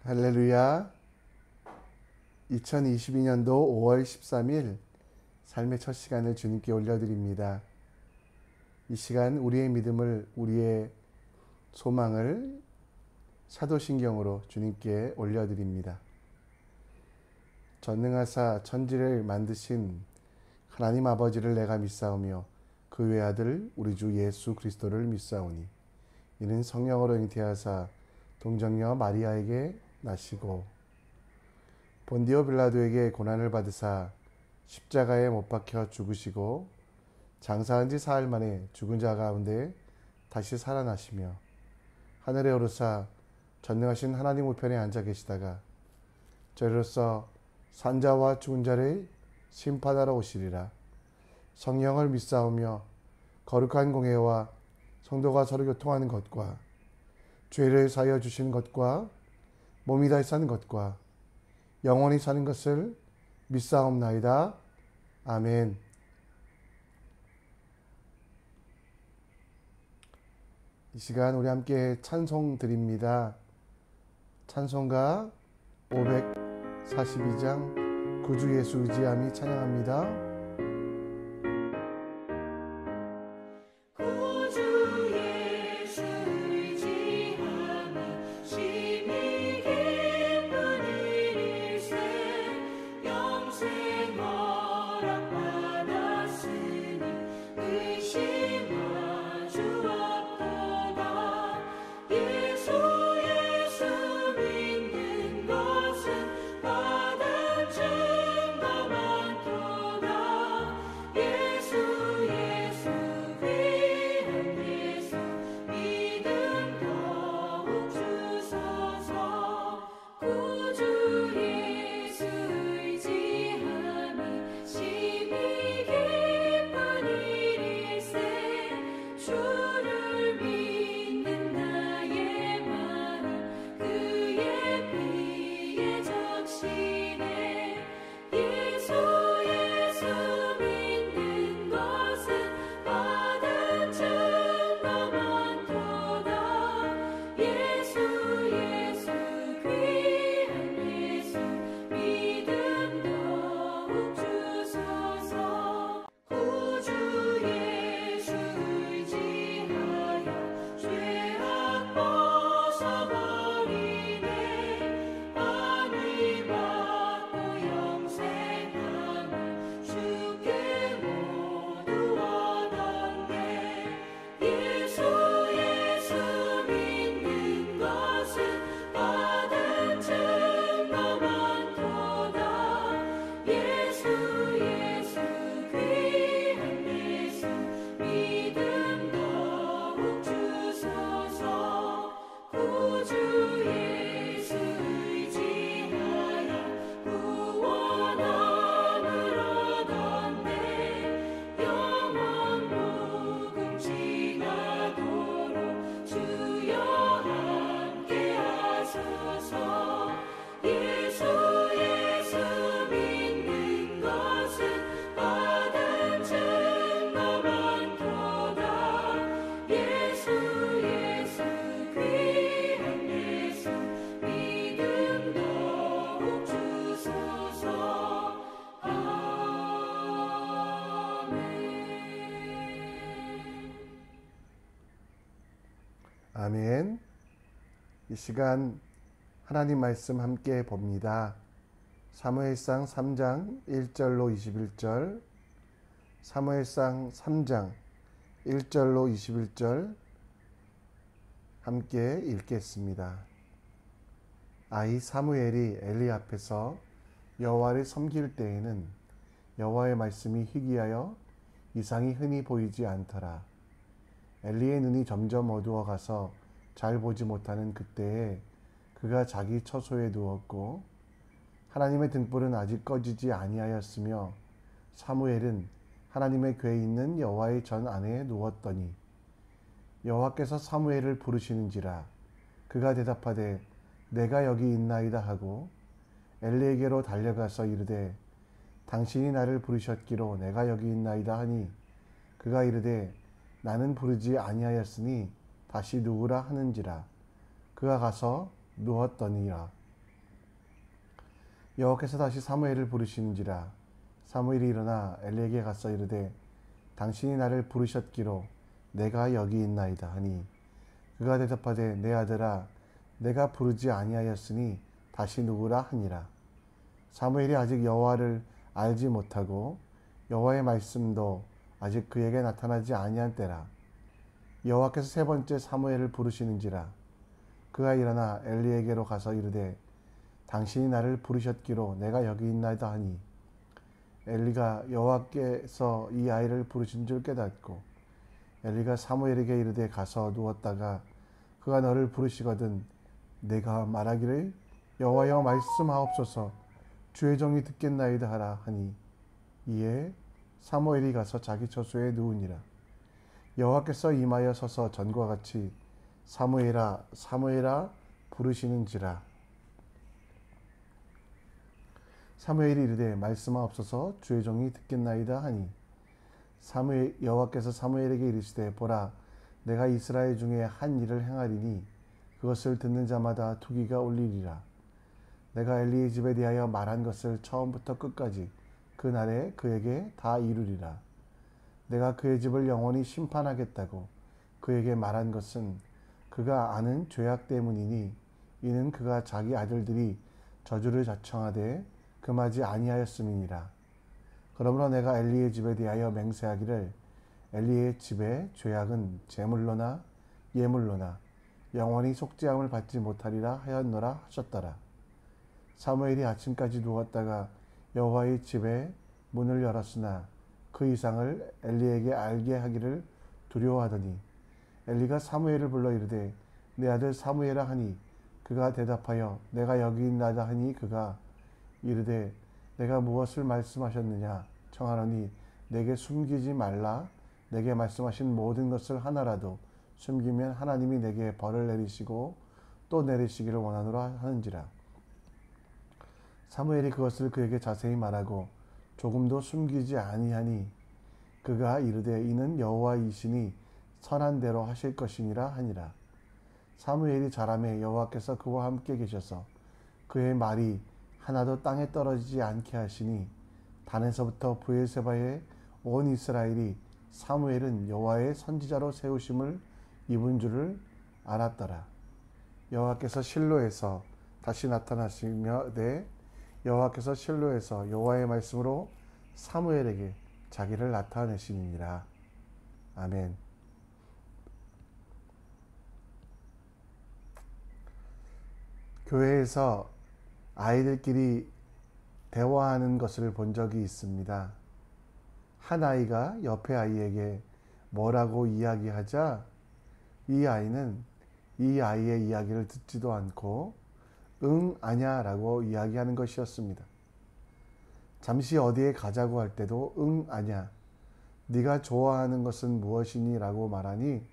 할렐루야. 2022년도 5월 13일 삶의 첫 시간을 주님께 올려드립니다. 이 시간 우리의 믿음을, 우리의 소망을 사도신경으로 주님께 올려드립니다. 전능하사 천지를 만드신 하나님 아버지를 내가 믿사오며 그 외아들 우리 주 예수 그리스도를 믿사오니 이는 성령으로 잉태하사 동정녀 마리아에게 나시고 본디오 빌라도에게 고난을 받으사 십자가에 못 박혀 죽으시고 장사한 지 사흘 만에 죽은 자 가운데 다시 살아나시며 하늘에 오르사 전능하신 하나님 우편에 앉아 계시다가 저리로서 산자와 죽은 자를 심판하러 오시리라. 성령을 믿사오며 거룩한 공회와 성도가 서로 교통하는 것과 죄를 사하여 주신 것과 몸이 다시 사는 것과 영원히 사는 것을 믿사옵나이다. 아멘. 이 시간 우리 함께 찬송 드립니다. 찬송가 542장 구주 예수 의지함이 찬양합니다. 아멘. 이 시간 하나님 말씀 함께 봅니다. 사무엘상 3장 1절로 21절, 사무엘상 3장 1절로 21절 함께 읽겠습니다. 아이 사무엘이 엘리 앞에서 여호와를 섬길 때에는 여호와의 말씀이 희귀하여 이상이 흔히 보이지 않더라. 엘리의 눈이 점점 어두워가서 잘 보지 못하는 그때에 그가 자기 처소에 누웠고 하나님의 등불은 아직 꺼지지 아니하였으며 사무엘은 하나님의 궤에 있는 여호와의 전 안에 누웠더니 여호와께서 사무엘을 부르시는지라. 그가 대답하되 내가 여기 있나이다 하고 엘리에게로 달려가서 이르되 당신이 나를 부르셨기로 내가 여기 있나이다 하니 그가 이르되 나는 부르지 아니하였으니 다시 누우라 하는지라. 그가 가서 누웠더니라. 여호와께서 다시 사무엘을 부르시는지라. 사무엘이 일어나 엘리에게 가서 이르되 당신이 나를 부르셨기로 내가 여기 있나이다 하니 그가 대답하되 내 아들아 내가 부르지 아니하였으니 다시 누구라 하니라. 사무엘이 아직 여호와를 알지 못하고 여호와의 말씀도 아직 그에게 나타나지 아니한 때라. 여호와께서 세 번째 사무엘을 부르시는지라. 그가 일어나 엘리에게로 가서 이르되 당신이 나를 부르셨기로 내가 여기 있나이다 하니 엘리가 여호와께서 이 아이를 부르신 줄 깨닫고 엘리가 사무엘에게 이르되 가서 누웠다가 그가 너를 부르시거든 내가 말하기를 여호와여 말씀하옵소서 주의 종이 듣겠나이다 하라 하니 이에 사무엘이 가서 자기 처소에 누우니라. 여호와께서 임하여 서서 전과 같이 사무엘아 사무엘아 부르시는지라. 사무엘이 이르되 말씀하옵소서 주의 종이 듣겠나이다 하니 여호와께서 사무엘에게 이르시되 보라 내가 이스라엘 중에 한 일을 행하리니 그것을 듣는 자마다 투기가 울리리라. 내가 엘리의 집에 대하여 말한 것을 처음부터 끝까지 그날에 그에게 다 이루리라. 내가 그의 집을 영원히 심판하겠다고 그에게 말한 것은 그가 아는 죄악 때문이니 이는 그가 자기 아들들이 저주를 자청하되 금하지 아니하였음이니라. 그러므로 내가 엘리의 집에 대하여 맹세하기를 엘리의 집의 죄악은 제물로나 예물로나 영원히 속죄함을 받지 못하리라 하였노라 하셨더라. 사무엘이 아침까지 누웠다가 여호와의 집에 문을 열었으나 그 이상을 엘리에게 알게 하기를 두려워하더니 엘리가 사무엘을 불러 이르되 내 아들 사무엘아 하니 그가 대답하여 내가 여기 있나이다 하니 그가 이르되 내가 무엇을 말씀하셨느냐 청하노니 내게 숨기지 말라. 내게 말씀하신 모든 것을 하나라도 숨기면 하나님이 내게 벌을 내리시고 또 내리시기를 원하노라 하는지라. 사무엘이 그것을 그에게 자세히 말하고 조금도 숨기지 아니하니 그가 이르되 이는 여호와이시니 선한 대로 하실 것이니라 하니라. 사무엘이 자라매 여호와께서 그와 함께 계셔서 그의 말이 하나도 땅에 떨어지지 않게 하시니 단에서부터 브엘세바의 온 이스라엘이 사무엘은 여호와의 선지자로 세우심을 입은 줄을 알았더라. 여호와께서 실로에서 다시 나타나시며 여호와께서 실로에서 여호와의 말씀으로 사무엘에게 자기를 나타내시니라. 아멘. 교회에서 아이들끼리 대화하는 것을 본 적이 있습니다. 한 아이가 옆에 아이에게 뭐라고 이야기하자 이 아이는 이 아이의 이야기를 듣지도 않고 응 아냐 라고 이야기하는 것이었습니다. 잠시 어디에 가자고 할 때도 응 아냐, 네가 좋아하는 것은 무엇이니 라고 말하니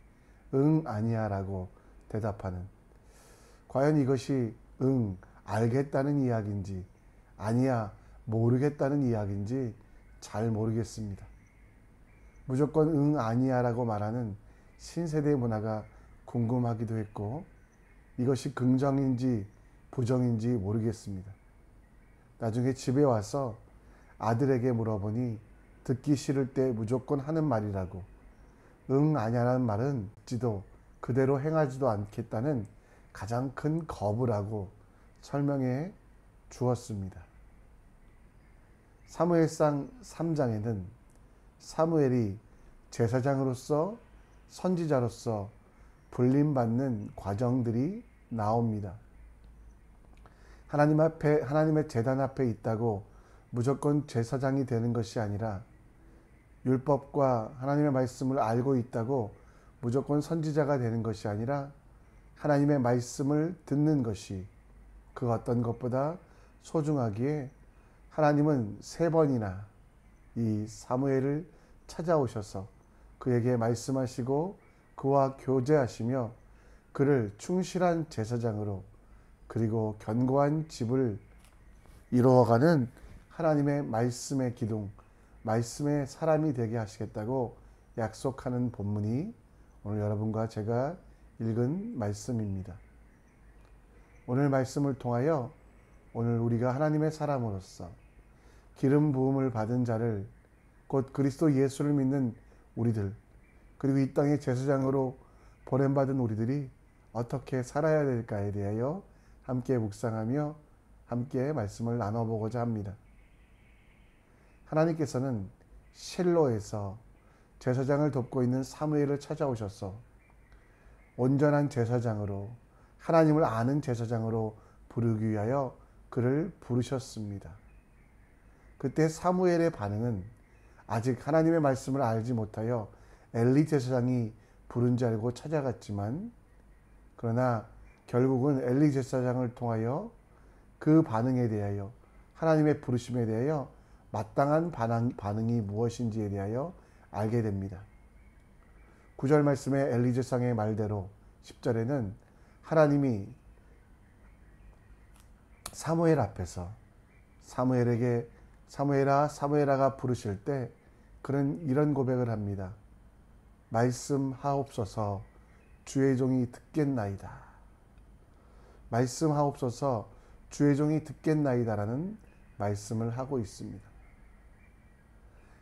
응 아니야 라고 대답하는, 과연 이것이 응 알겠다는 이야기인지 아니야 모르겠다는 이야기인지 잘 모르겠습니다. 무조건 응 아니야 라고 말하는 신세대 문화가 궁금하기도 했고 이것이 긍정인지 부정인지 모르겠습니다. 나중에 집에 와서 아들에게 물어보니 듣기 싫을 때 무조건 하는 말이라고, 응 아냐라는 말은 듣지도 그대로 행하지도 않겠다는 가장 큰 거부라고 설명해 주었습니다. 사무엘상 3장에는 사무엘이 제사장으로서 선지자로서 불림받는 과정들이 나옵니다. 하나님의 제단 앞에 있다고 무조건 제사장이 되는 것이 아니라 율법과 하나님의 말씀을 알고 있다고 무조건 선지자가 되는 것이 아니라 하나님의 말씀을 듣는 것이 그 어떤 것보다 소중하기에 하나님은 3번이나 이 사무엘을 찾아오셔서 그에게 말씀하시고 그와 교제하시며 그를 충실한 제사장으로 그리고 견고한 집을 이루어가는 하나님의 말씀의 기둥, 말씀의 사람이 되게 하시겠다고 약속하는 본문이 오늘 여러분과 제가 읽은 말씀입니다. 오늘 말씀을 통하여 오늘 우리가 하나님의 사람으로서 기름 부음을 받은 자를, 곧 그리스도 예수를 믿는 우리들, 그리고 이 땅의 제사장으로 보냄받은 우리들이 어떻게 살아야 될까에 대하여 함께 묵상하며 함께 말씀을 나눠보고자 합니다. 하나님께서는 실로에서 제사장을 돕고 있는 사무엘을 찾아오셔서 온전한 제사장으로, 하나님을 아는 제사장으로 부르기 위하여 그를 부르셨습니다. 그때 사무엘의 반응은 아직 하나님의 말씀을 알지 못하여 엘리 제사장이 부른 줄 알고 찾아갔지만, 그러나 결국은 엘리 제사장을 통하여 그 반응에 대하여, 하나님의 부르심에 대하여 마땅한 반응이 무엇인지에 대하여 알게 됩니다. 9절 말씀의 엘리 제사장의 말대로 10절에는 하나님이 사무엘 앞에서 사무엘에게 사무엘아가 부르실 때 그는 이런 고백을 합니다. 말씀하옵소서 주의 종이 듣겠나이다. 말씀하옵소서 주의 종이 듣겠나이다라는 말씀을 하고 있습니다.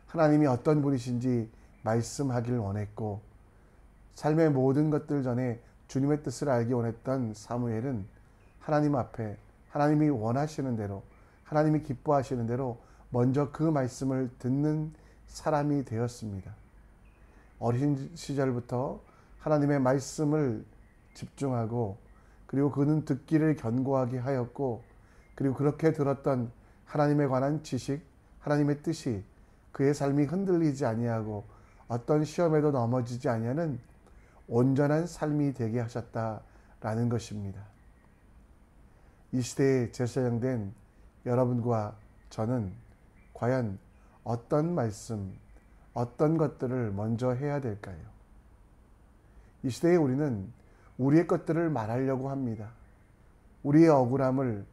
하나님이 어떤 분이신지 말씀하길 원했고, 삶의 모든 것들 전에 주님의 뜻을 알기 원했던 사무엘은 하나님 앞에 하나님이 원하시는 대로, 하나님이 기뻐하시는 대로 먼저 그 말씀을 듣는 사람이 되었습니다. 어린 시절부터 하나님의 말씀을 집중하고, 그리고 그는 듣기를 견고하게 하였고, 그리고 그렇게 들었던 하나님에 관한 지식, 하나님의 뜻이 그의 삶이 흔들리지 아니하고 어떤 시험에도 넘어지지 아니하는 온전한 삶이 되게 하셨다라는 것입니다. 이 시대에 제사장 된 여러분과 저는 과연 어떤 말씀, 어떤 것들을 먼저 해야 될까요? 이 시대에 우리는 우리의 것들을 말하려고 합니다. 우리의 억울함을,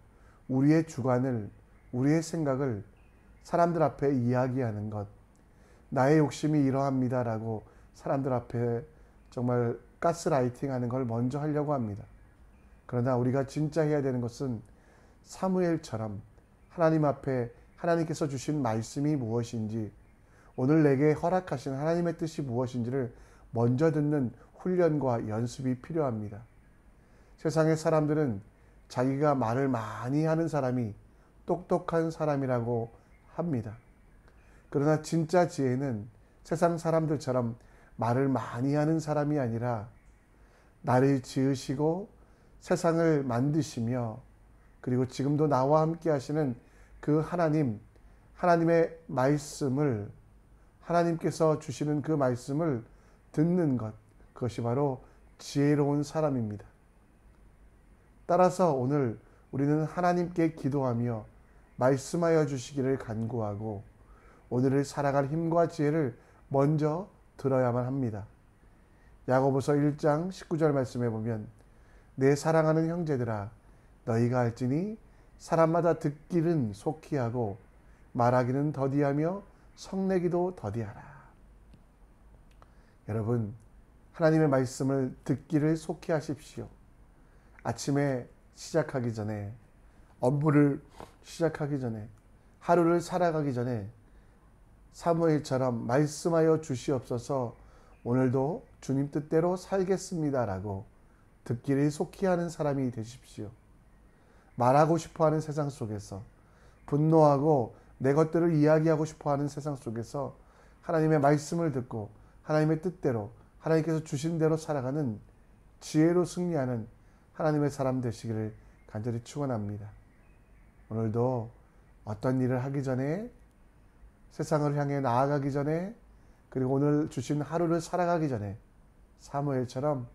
우리의 주관을, 우리의 생각을 사람들 앞에 이야기하는 것, 나의 욕심이 이러합니다라고 사람들 앞에 정말 가스라이팅하는 걸 먼저 하려고 합니다. 그러나 우리가 진짜 해야 되는 것은 사무엘처럼 하나님 앞에 하나님께서 주신 말씀이 무엇인지, 오늘 내게 허락하신 하나님의 뜻이 무엇인지를 먼저 듣는 훈련과 연습이 필요합니다. 세상의 사람들은 자기가 말을 많이 하는 사람이 똑똑한 사람이라고 합니다. 그러나 진짜 지혜는 세상 사람들처럼 말을 많이 하는 사람이 아니라 나를 지으시고 세상을 만드시며, 그리고 지금도 나와 함께 하시는 그 하나님의 말씀을, 하나님께서 주시는 그 말씀을 듣는 것, 그것이 바로 지혜로운 사람입니다. 따라서 오늘 우리는 하나님께 기도하며 말씀하여 주시기를 간구하고, 오늘을 살아갈 힘과 지혜를 먼저 들어야만 합니다. 야고보서 1장 19절 말씀에 보면, 내 사랑하는 형제들아 너희가 알지니 사람마다 듣기는 속히 하고 말하기는 더디하며 성내기도 더디하라. 여러분, 하나님의 말씀을 듣기를 속히 하십시오. 아침에 시작하기 전에, 업무를 시작하기 전에, 하루를 살아가기 전에 사무엘처럼 말씀하여 주시옵소서 오늘도 주님 뜻대로 살겠습니다라고 듣기를 속히 하는 사람이 되십시오. 말하고 싶어하는 세상 속에서, 분노하고 내 것들을 이야기하고 싶어하는 세상 속에서 하나님의 말씀을 듣고 하나님의 뜻대로, 하나님께서 주신 대로 살아가는 지혜로 승리하는 하나님의 사람 되시기를 간절히 축원합니다. 오늘도 어떤 일을 하기 전에, 세상을 향해 나아가기 전에, 그리고 오늘 주신 하루를 살아가기 전에 사무엘처럼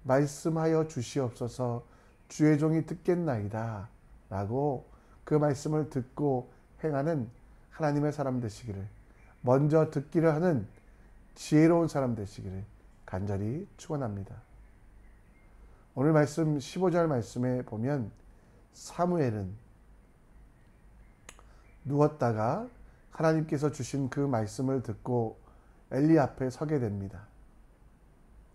말씀하여 주시옵소서 주의 종이 듣겠나이다 라고 그 말씀을 듣고 행하는 하나님의 사람 되시기를, 먼저 듣기를 하는 지혜로운 사람 되시기를 간절히 축원합니다. 오늘 말씀 15절 말씀에 보면 사무엘은 누웠다가 하나님께서 주신 그 말씀을 듣고 엘리 앞에 서게 됩니다.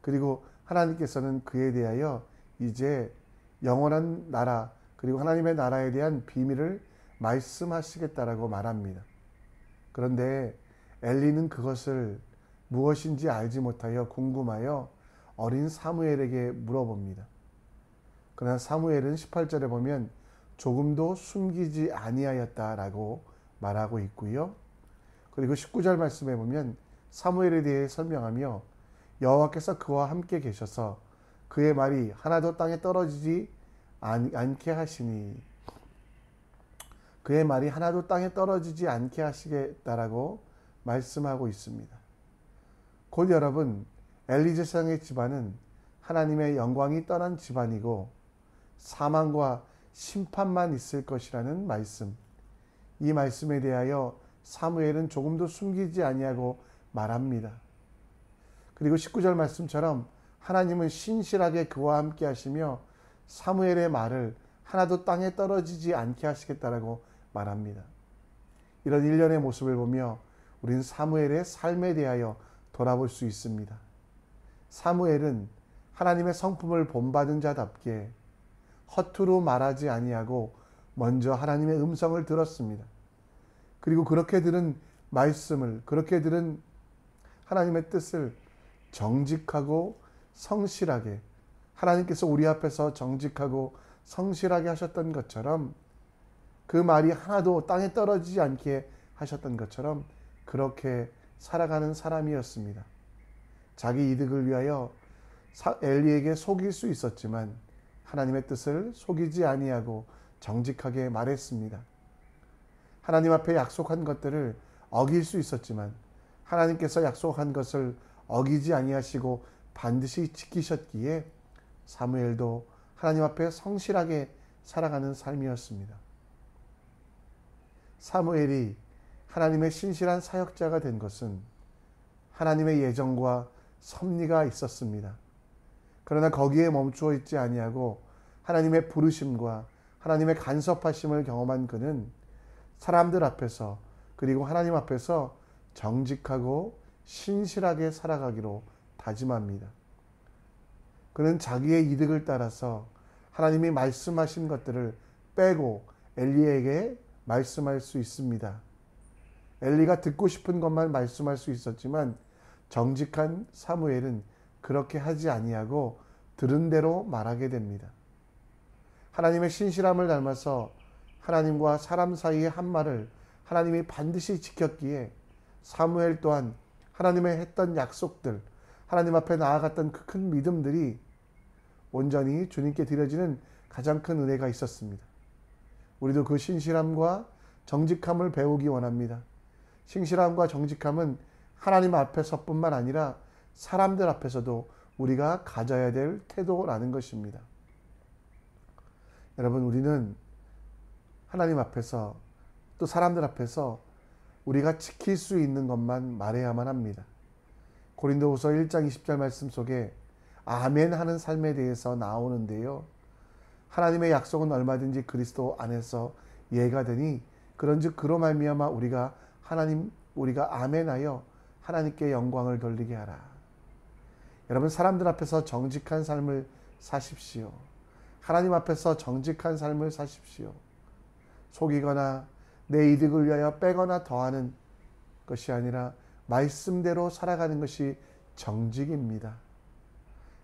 그리고 하나님께서는 그에 대하여 이제 영원한 나라, 그리고 하나님의 나라에 대한 비밀을 말씀하시겠다라고 말합니다. 그런데 엘리는 그것을 무엇인지 알지 못하여 궁금하여 어린 사무엘에게 물어봅니다. 그러나 사무엘은 18절에 보면 조금도 숨기지 아니하였다라고 말하고 있고요. 그리고 19절 말씀에 보면 사무엘에 대해 설명하며 여호와께서 그와 함께 계셔서 그의 말이 하나도 땅에 떨어지지 않게 하시니, 그의 말이 하나도 땅에 떨어지지 않게 하시겠다라고 말씀하고 있습니다. 곧 여러분, 엘리 제사장의 집안은 하나님의 영광이 떠난 집안이고 사망과 심판만 있을 것이라는 말씀, 이 말씀에 대하여 사무엘은 조금도 숨기지 아니하고 말합니다. 그리고 19절 말씀처럼 하나님은 신실하게 그와 함께 하시며 사무엘의 말을 하나도 땅에 떨어지지 않게 하시겠다라고 말합니다. 이런 일련의 모습을 보며 우리는 사무엘의 삶에 대하여 돌아볼 수 있습니다. 사무엘은 하나님의 성품을 본받은 자답게 허투루 말하지 아니하고 먼저 하나님의 음성을 들었습니다. 그리고 그렇게 들은 말씀을, 그렇게 들은 하나님의 뜻을 정직하고 성실하게, 하나님께서 우리 앞에서 정직하고 성실하게 하셨던 것처럼, 그 말이 하나도 땅에 떨어지지 않게 하셨던 것처럼 그렇게 살아가는 사람이었습니다. 자기 이득을 위하여 엘리에게 속일 수 있었지만 하나님의 뜻을 속이지 아니하고 정직하게 말했습니다. 하나님 앞에 약속한 것들을 어길 수 있었지만 하나님께서 약속한 것을 어기지 아니하시고 반드시 지키셨기에 사무엘도 하나님 앞에 성실하게 살아가는 삶이었습니다. 사무엘이 하나님의 신실한 사역자가 된 것은 하나님의 예정과 섭리가 있었습니다. 그러나 거기에 멈추어 있지 아니하고 하나님의 부르심과 하나님의 간섭하심을 경험한 그는 사람들 앞에서, 그리고 하나님 앞에서 정직하고 신실하게 살아가기로 다짐합니다. 그는 자기의 이득을 따라서 하나님이 말씀하신 것들을 빼고 엘리에게 말씀할 수 있습니다. 엘리가 듣고 싶은 것만 말씀할 수 있었지만 정직한 사무엘은 그렇게 하지 아니하고 들은 대로 말하게 됩니다. 하나님의 신실함을 닮아서 하나님과 사람 사이의 한 말을 하나님이 반드시 지켰기에 사무엘 또한 하나님의 했던 약속들, 하나님 앞에 나아갔던 그 큰 믿음들이 온전히 주님께 드려지는 가장 큰 은혜가 있었습니다. 우리도 그 신실함과 정직함을 배우기 원합니다. 신실함과 정직함은 하나님 앞에서뿐만 아니라 사람들 앞에서도 우리가 가져야 될 태도라는 것입니다. 여러분, 우리는 하나님 앞에서 또 사람들 앞에서 우리가 지킬 수 있는 것만 말해야만 합니다. 고린도후서 1장 20절 말씀 속에 아멘 하는 삶에 대해서 나오는데요. 하나님의 약속은 얼마든지 그리스도 안에서 예가 되니 그런즉 그로 말미암아 우리가 아멘하여 하나님께 영광을 돌리게 하라. 여러분, 사람들 앞에서 정직한 삶을 사십시오. 하나님 앞에서 정직한 삶을 사십시오. 속이거나 내 이득을 위하여 빼거나 더하는 것이 아니라 말씀대로 살아가는 것이 정직입니다.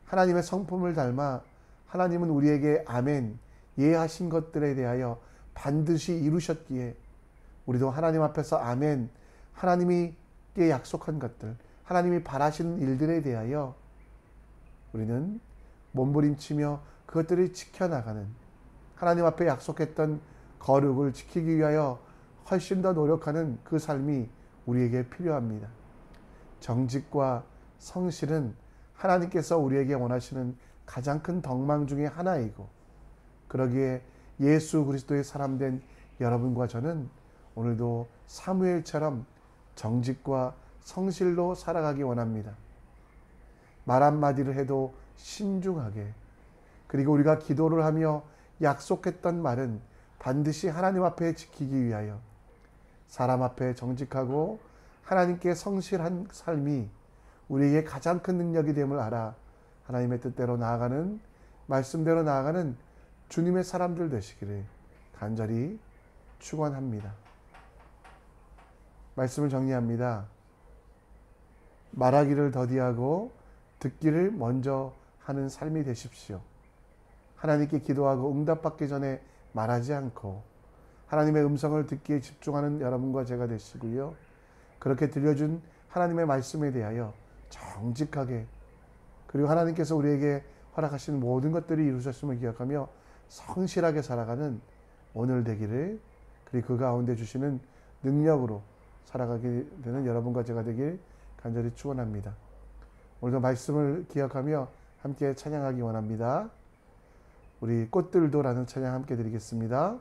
하나님의 성품을 닮아 하나님은 우리에게 아멘, 예하신 것들에 대하여 반드시 이루셨기에 우리도 하나님 앞에서 아멘, 하나님께 약속한 것들, 하나님이 바라시는 일들에 대하여 우리는 몸부림치며 그것들을 지켜나가는, 하나님 앞에 약속했던 거룩을 지키기 위하여 훨씬 더 노력하는 그 삶이 우리에게 필요합니다. 정직과 성실은 하나님께서 우리에게 원하시는 가장 큰 덕망 중에 하나이고, 그러기에 예수 그리스도의 사람 된 여러분과 저는 오늘도 사무엘처럼 정직과 성실로 살아가기 원합니다. 말 한마디를 해도 신중하게, 그리고 우리가 기도를 하며 약속했던 말은 반드시 하나님 앞에 지키기 위하여 사람 앞에 정직하고 하나님께 성실한 삶이 우리에게 가장 큰 능력이 됨을 알아 하나님의 뜻대로 나아가는, 말씀대로 나아가는 주님의 사람들 되시기를 간절히 축원합니다. 말씀을 정리합니다. 말하기를 더디하고 듣기를 먼저 하는 삶이 되십시오. 하나님께 기도하고 응답받기 전에 말하지 않고 하나님의 음성을 듣기에 집중하는 여러분과 제가 되시고요. 그렇게 들려준 하나님의 말씀에 대하여 정직하게, 그리고 하나님께서 우리에게 허락하신 모든 것들이 이루셨음을 기억하며 성실하게 살아가는 오늘 되기를, 그리고 그 가운데 주시는 능력으로 살아가게 되는 여러분과 제가 되길 간절히 축원합니다. 오늘도 말씀을 기억하며 함께 찬양하기 원합니다. 우리 꽃들도라는 찬양 함께 드리겠습니다.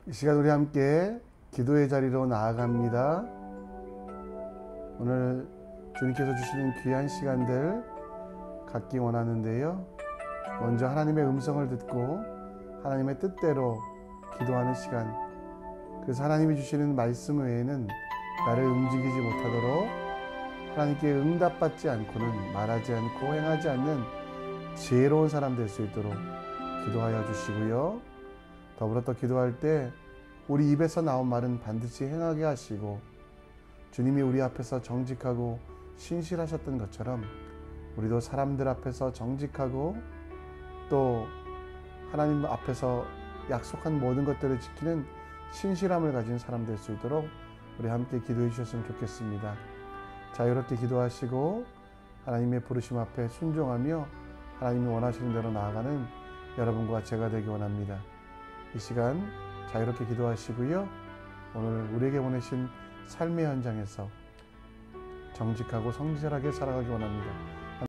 이 시간 우리 함께 기도의 자리로 나아갑니다. 오늘 주님께서 주시는 귀한 시간들 갖기 원하는데요. 먼저 하나님의 음성을 듣고 하나님의 뜻대로 기도하는 시간, 그래서 하나님이 주시는 말씀 외에는 나를 움직이지 못하도록 하나님께 응답받지 않고는 말하지 않고 행하지 않는 지혜로운 사람 될 수 있도록 기도하여 주시고요. 더불어 또 기도할 때 우리 입에서 나온 말은 반드시 행하게 하시고 주님이 우리 앞에서 정직하고 신실하셨던 것처럼 우리도 사람들 앞에서 정직하고 또 하나님 앞에서 약속한 모든 것들을 지키는 신실함을 가진 사람 될 수 있도록 우리 함께 기도해 주셨으면 좋겠습니다. 자유롭게 기도하시고 하나님의 부르심 앞에 순종하며 하나님이 원하시는 대로 나아가는 여러분과 제가 되기 원합니다. 이 시간 자유롭게 기도하시고요. 오늘 우리에게 보내신 삶의 현장에서 정직하고 성실하게 살아가기 원합니다.